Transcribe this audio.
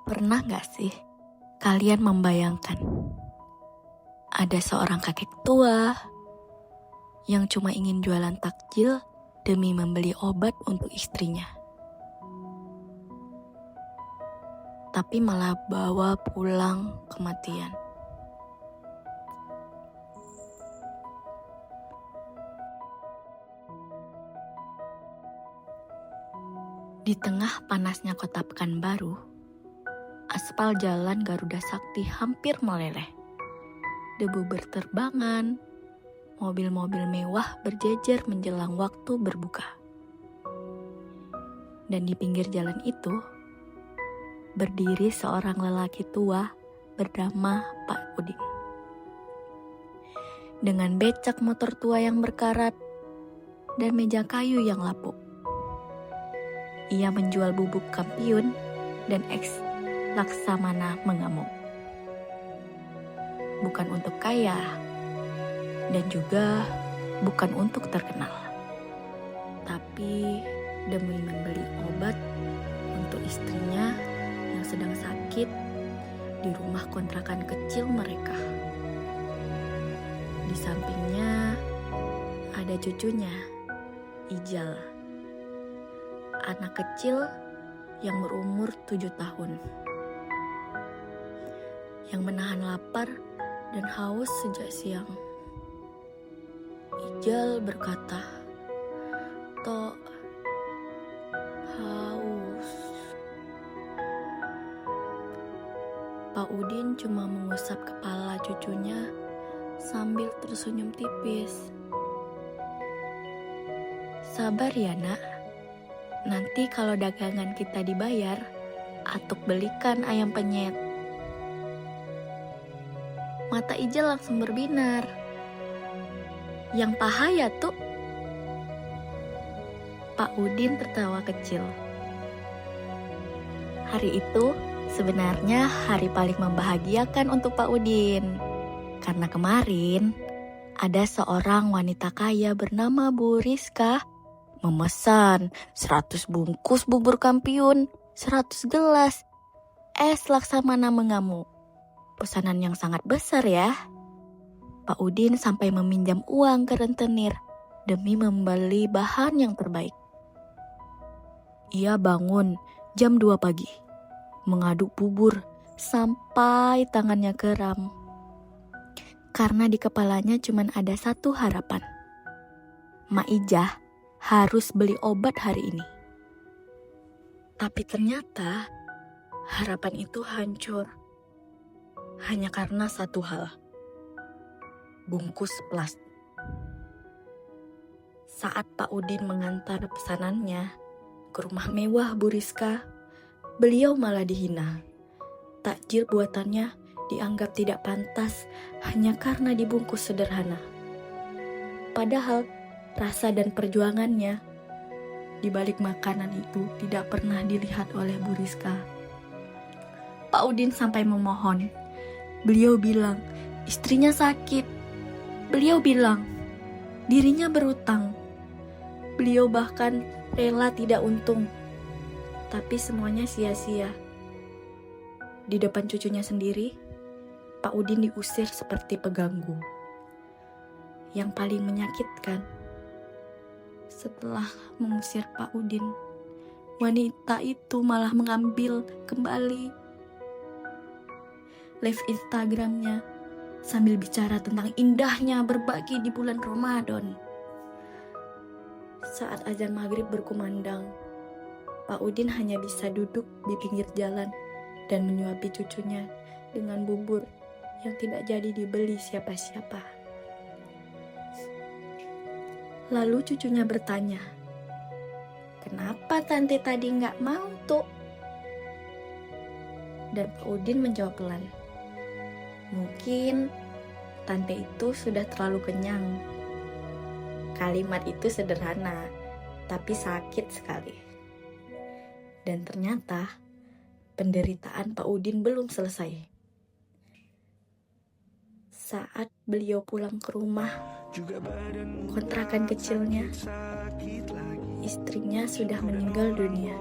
Pernah gak sih kalian membayangkan ada seorang kakek tua yang cuma ingin jualan takjil demi membeli obat untuk istrinya, tapi malah bawa pulang kematian? Di tengah panasnya kota Pekanbaru, aspal jalan Garuda Sakti hampir meleleh. Debu berterbangan, mobil-mobil mewah berjejer menjelang waktu berbuka. Dan di pinggir jalan itu, berdiri seorang lelaki tua bernama Pak Udin. Dengan becak motor tua yang berkarat dan meja kayu yang lapuk. Ia menjual bubuk kampiun dan eks Laksamana mengamuk. Bukan untuk kaya, dan juga bukan untuk terkenal, tapi demi membeli obat untuk istrinya yang sedang sakit di rumah kontrakan kecil mereka. Di sampingnya ada cucunya, Ijal, anak kecil yang berumur 7 tahun, yang menahan lapar dan haus sejak siang. Ijal berkata, "Tok, haus." Pak Udin cuma mengusap kepala cucunya sambil tersenyum tipis. "Sabar ya nak, nanti kalau dagangan kita dibayar, Atuk belikan ayam penyet." Mata Ijal langsung berbinar. "Yang paha ya tuh?" Pak Udin tertawa kecil. Hari itu sebenarnya hari paling membahagiakan untuk Pak Udin. Karena kemarin ada seorang wanita kaya bernama Bu Rizka memesan 100 bungkus bubur kampiun, 100 gelas es Laksamana mengamuk. Pesanan yang sangat besar ya. Pak Udin sampai meminjam uang ke rentenir demi membeli bahan yang terbaik. Ia bangun jam 2 pagi, mengaduk bubur sampai tangannya kram. Karena di kepalanya cuma ada satu harapan. Mak Ijah harus beli obat hari ini. Tapi ternyata harapan itu hancur. Hanya karena satu hal, bungkus plastik. Saat Pak Udin mengantar pesanannya ke rumah mewah Bu Rizka, beliau malah dihina. Takjil buatannya dianggap tidak pantas hanya karena dibungkus sederhana. Padahal rasa dan perjuangannya di balik makanan itu tidak pernah dilihat oleh Bu Rizka. Pak Udin sampai memohon. Beliau bilang istrinya sakit. Beliau bilang dirinya berutang. Beliau bahkan rela tidak untung. Tapi semuanya sia-sia. Di depan cucunya sendiri, Pak Udin diusir seperti pengganggu. Yang paling menyakitkan, setelah mengusir Pak Udin, wanita itu malah mengambil kembali live Instagramnya sambil bicara tentang indahnya berbagi di bulan Ramadan. Saat azan maghrib berkumandang, Pak Udin hanya bisa duduk di pinggir jalan dan menyuapi cucunya dengan bubur yang tidak jadi dibeli siapa-siapa. Lalu cucunya bertanya, "Kenapa tante tadi nggak mau tuh?" Dan Pak Udin menjawab pelan, "Mungkin tante itu sudah terlalu kenyang." Kalimat itu sederhana, tapi sakit sekali. Dan ternyata penderitaan Pak Udin belum selesai. Saat beliau pulang ke rumah kontrakan kecilnya, istrinya sudah meninggal dunia.